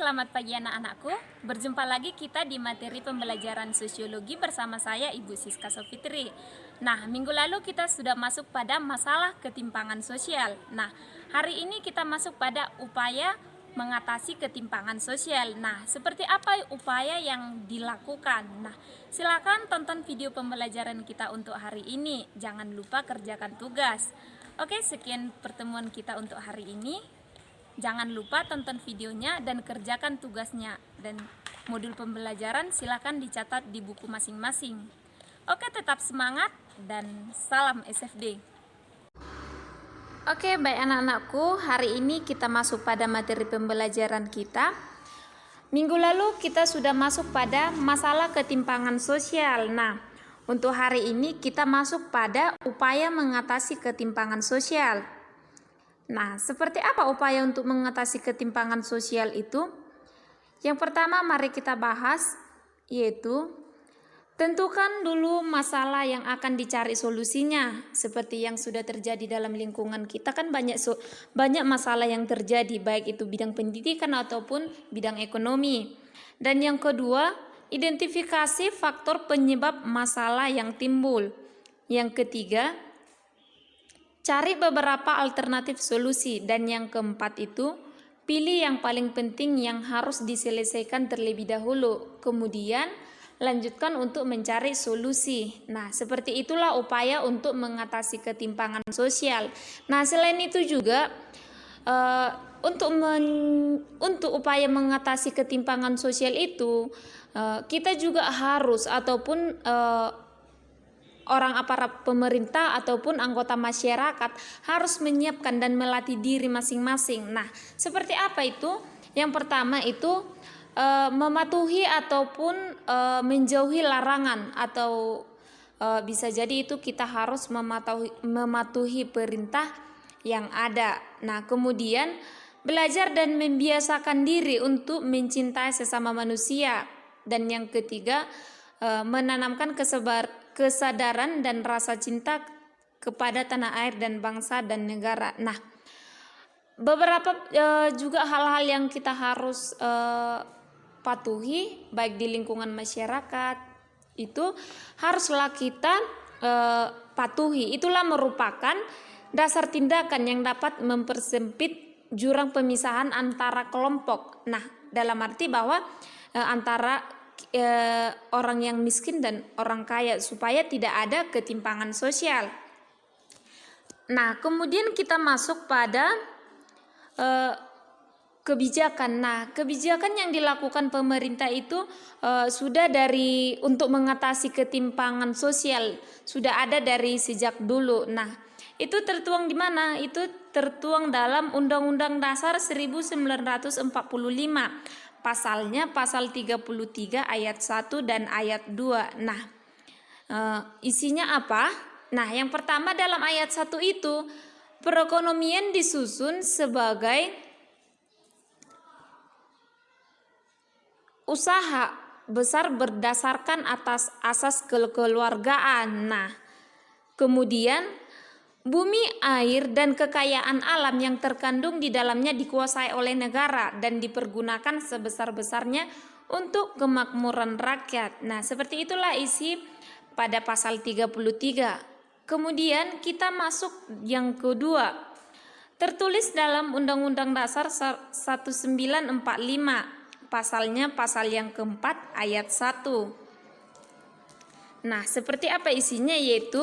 selamat pagi anak-anakku. Berjumpa lagi kita di materi pembelajaran sosiologi bersama saya Ibu Siska Sofitri. Nah, minggu lalu kita sudah masuk pada masalah ketimpangan sosial. Nah, hari ini kita masuk pada upaya mengatasi ketimpangan sosial. Nah, seperti apa upaya yang dilakukan? Nah, silakan tonton video pembelajaran kita untuk hari ini. Jangan lupa kerjakan tugas. Oke, sekian pertemuan kita untuk hari ini. Jangan lupa tonton videonya dan kerjakan tugasnya. Dan modul pembelajaran silakan dicatat di buku masing-masing. Oke, tetap semangat dan salam SFD. Oke, baik anak-anakku, hari ini kita masuk pada materi pembelajaran kita. Minggu lalu kita sudah masuk pada masalah ketimpangan sosial. Nah, untuk hari ini kita masuk pada upaya mengatasi ketimpangan sosial. Nah, seperti apa upaya untuk mengatasi ketimpangan sosial itu? Yang pertama mari kita bahas, yaitu tentukan dulu masalah yang akan dicari solusinya. Seperti yang sudah terjadi dalam lingkungan kita kan banyak masalah yang terjadi, baik itu bidang pendidikan ataupun bidang ekonomi. Dan yang kedua, identifikasi faktor penyebab masalah yang timbul. Yang ketiga, cari beberapa alternatif solusi. Dan yang keempat itu, pilih yang paling penting yang harus diselesaikan terlebih dahulu. Kemudian lanjutkan untuk mencari solusi. Nah, seperti itulah upaya untuk mengatasi ketimpangan sosial. Nah, selain itu juga untuk upaya mengatasi ketimpangan sosial itu kita juga harus ataupun orang aparat pemerintah ataupun anggota masyarakat harus menyiapkan dan melatih diri masing-masing. Nah, seperti apa itu? Yang pertama itu mematuhi ataupun menjauhi larangan, atau bisa jadi itu kita harus mematuhi perintah yang ada. Nah, kemudian belajar dan membiasakan diri untuk mencintai sesama manusia. Dan yang ketiga, menanamkan kesadaran dan rasa cinta kepada tanah air dan bangsa dan negara. Nah, beberapa juga hal-hal yang kita harus patuhi baik di lingkungan masyarakat itu haruslah kita patuhi. Itulah merupakan dasar tindakan yang dapat mempersempit jurang pemisahan antara kelompok. Nah, dalam arti bahwa antara orang yang miskin dan orang kaya, supaya tidak ada ketimpangan sosial. Nah, kemudian kita masuk pada kebijakan. Nah, kebijakan yang dilakukan pemerintah itu sudah untuk mengatasi ketimpangan sosial sudah ada dari sejak dulu. Nah, itu tertuang di mana? Itu tertuang dalam Undang-Undang Dasar 1945. Pasalnya pasal 33 ayat 1 dan ayat 2. Nah, isinya apa? Nah, yang pertama dalam ayat 1 itu, perekonomian disusun sebagai usaha besar berdasarkan atas asas kekeluargaan. Nah, kemudian bumi, air, dan kekayaan alam yang terkandung di dalamnya dikuasai oleh negara dan dipergunakan sebesar-besarnya untuk kemakmuran rakyat. Nah, seperti itulah isi pada pasal 33. Kemudian kita masuk yang kedua. Tertulis dalam Undang-Undang Dasar 1945. Pasalnya pasal yang keempat ayat 1. Nah, seperti apa isinya? Yaitu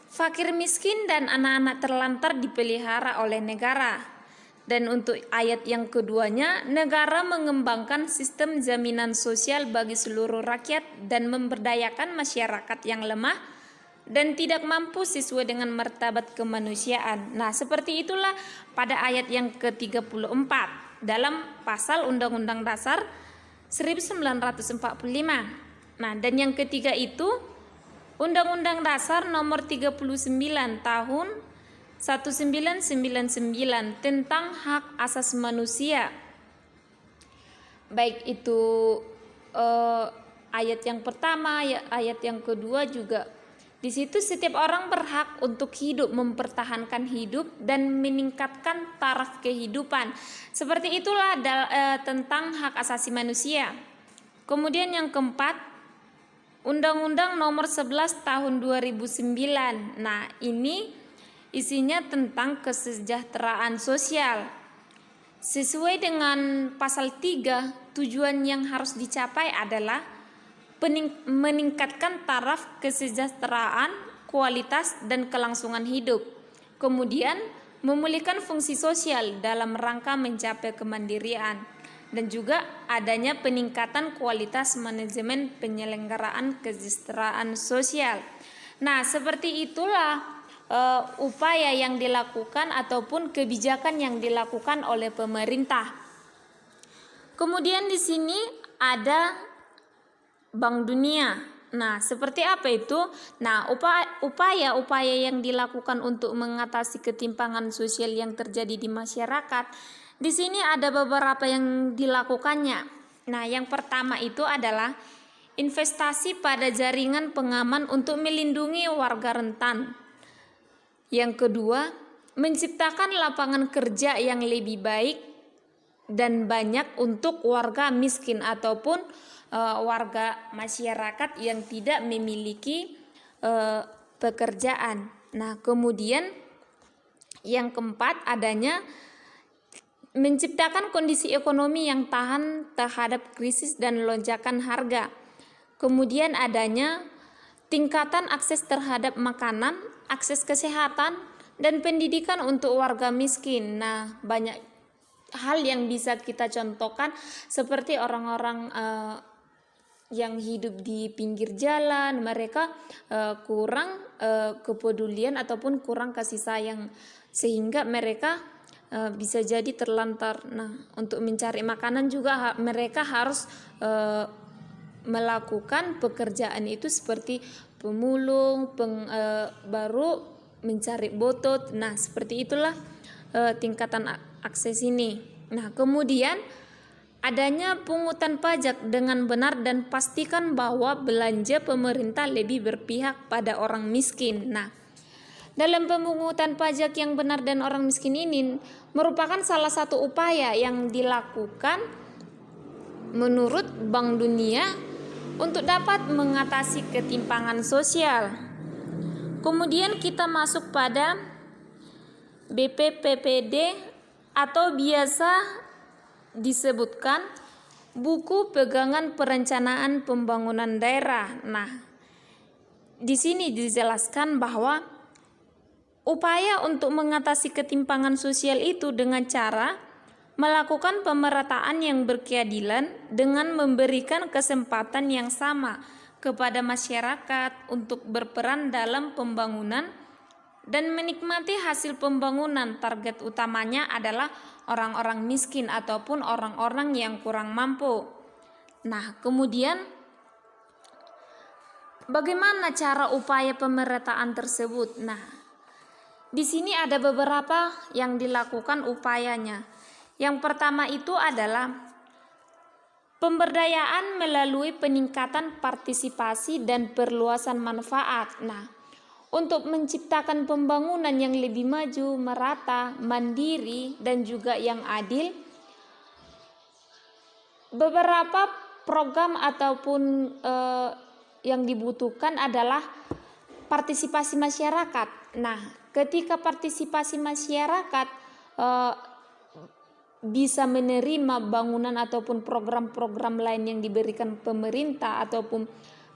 fakir miskin dan anak-anak terlantar dipelihara oleh negara. Dan untuk ayat yang keduanya, negara mengembangkan sistem jaminan sosial bagi seluruh rakyat dan memberdayakan masyarakat yang lemah dan tidak mampu sesuai dengan martabat kemanusiaan. Nah, seperti itulah pada ayat yang ke-34 dalam pasal Undang-Undang Dasar 1945. Nah, dan yang ketiga itu Undang-Undang Dasar Nomor 39 Tahun 1999 tentang hak asasi manusia. Baik itu ayat yang pertama, ayat yang kedua juga di situ setiap orang berhak untuk hidup, mempertahankan hidup dan meningkatkan taraf kehidupan. Seperti itulah tentang hak asasi manusia. Kemudian yang keempat, Undang-Undang Nomor 11 Tahun 2009. Nah, ini isinya tentang kesejahteraan sosial. Sesuai dengan pasal 3, tujuan yang harus dicapai adalah meningkatkan taraf kesejahteraan, kualitas dan kelangsungan hidup. Kemudian, memulihkan fungsi sosial dalam rangka mencapai kemandirian dan juga adanya peningkatan kualitas manajemen penyelenggaraan kesejahteraan sosial. Nah, seperti itulah upaya yang dilakukan ataupun kebijakan yang dilakukan oleh pemerintah. Kemudian di sini ada Bank Dunia. Nah, seperti apa itu? Nah, upaya-upaya yang dilakukan untuk mengatasi ketimpangan sosial yang terjadi di masyarakat, di sini ada beberapa yang dilakukannya. Nah, yang pertama itu adalah investasi pada jaringan pengaman untuk melindungi warga rentan. Yang kedua, menciptakan lapangan kerja yang lebih baik dan banyak untuk warga miskin ataupun warga masyarakat yang tidak memiliki pekerjaan. Nah, kemudian yang keempat, adanya menciptakan kondisi ekonomi yang tahan terhadap krisis dan lonjakan harga. Kemudian adanya tingkatan akses terhadap makanan, akses kesehatan, dan pendidikan untuk warga miskin. Nah, banyak hal yang bisa kita contohkan seperti orang-orang yang hidup di pinggir jalan, mereka kurang kepedulian ataupun kurang kasih sayang sehingga mereka bisa jadi terlantar. Nah, untuk mencari makanan juga mereka harus melakukan pekerjaan itu seperti pemulung, baru mencari botot. Nah, seperti itulah tingkatan akses ini. Nah, kemudian adanya pungutan pajak dengan benar dan pastikan bahwa belanja pemerintah lebih berpihak pada orang miskin. Nah, dalam pemungutan pajak yang benar dan orang miskin ini merupakan salah satu upaya yang dilakukan menurut Bank Dunia untuk dapat mengatasi ketimpangan sosial. Kemudian kita masuk pada BPPPD atau biasa disebutkan Buku Pegangan Perencanaan Pembangunan Daerah. Nah, di sini dijelaskan bahwa upaya untuk mengatasi ketimpangan sosial itu dengan cara melakukan pemerataan yang berkeadilan dengan memberikan kesempatan yang sama kepada masyarakat untuk berperan dalam pembangunan dan menikmati hasil pembangunan. Target utamanya adalah orang-orang miskin ataupun orang-orang yang kurang mampu. Nah, kemudian bagaimana cara upaya pemerataan tersebut? Nah, di sini ada beberapa yang dilakukan upayanya. Yang pertama itu adalah pemberdayaan melalui peningkatan partisipasi dan perluasan manfaat. Nah, untuk menciptakan pembangunan yang lebih maju, merata, mandiri, dan juga yang adil, beberapa program ataupun yang dibutuhkan adalah partisipasi masyarakat. Nah, ketika partisipasi masyarakat bisa menerima bangunan ataupun program-program lain yang diberikan pemerintah ataupun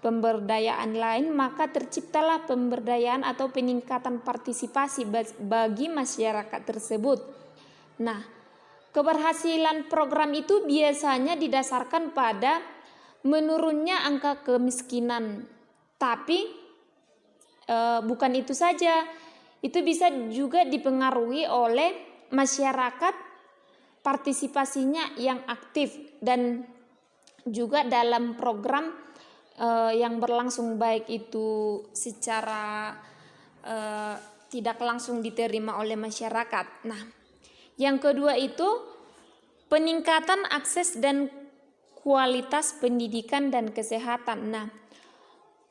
pemberdayaan lain, maka terciptalah pemberdayaan atau peningkatan partisipasi bagi masyarakat tersebut. Nah, keberhasilan program itu biasanya didasarkan pada menurunnya angka kemiskinan. Tapi bukan itu saja, itu bisa juga dipengaruhi oleh masyarakat partisipasinya yang aktif dan juga dalam program yang berlangsung, baik itu secara tidak langsung diterima oleh masyarakat. Nah, yang kedua itu peningkatan akses dan kualitas pendidikan dan kesehatan. Nah,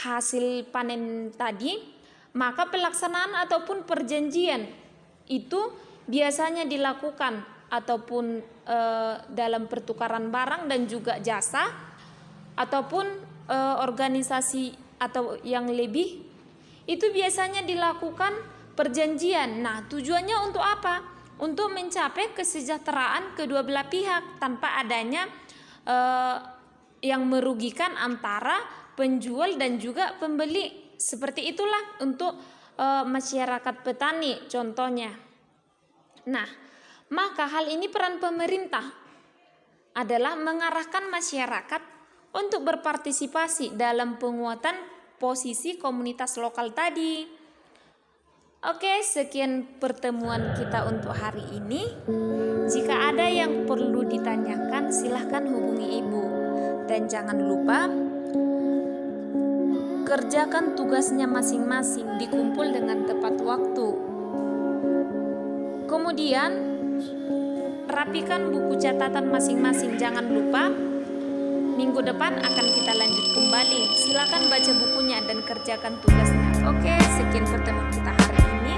hasil panen tadi, maka pelaksanaan ataupun perjanjian itu biasanya dilakukan ataupun dalam pertukaran barang dan juga jasa, ataupun organisasi atau yang lebih, itu biasanya dilakukan perjanjian. Nah, tujuannya untuk apa? Untuk mencapai kesejahteraan kedua belah pihak tanpa adanya yang merugikan antara penjual dan juga pembeli. Seperti itulah untuk masyarakat petani contohnya. Nah, maka hal ini peran pemerintah adalah mengarahkan masyarakat untuk berpartisipasi dalam penguatan posisi komunitas lokal tadi. Oke, sekian pertemuan kita untuk hari ini. Jika ada yang perlu ditanyakan, silahkan hubungi Ibu. Dan jangan lupa kerjakan tugasnya masing-masing, dikumpul dengan tepat waktu. Kemudian rapikan buku catatan masing-masing. Jangan lupa minggu depan akan kita lanjut kembali. Silakan baca bukunya dan kerjakan tugasnya. Oke, sekian pertemuan kita hari ini.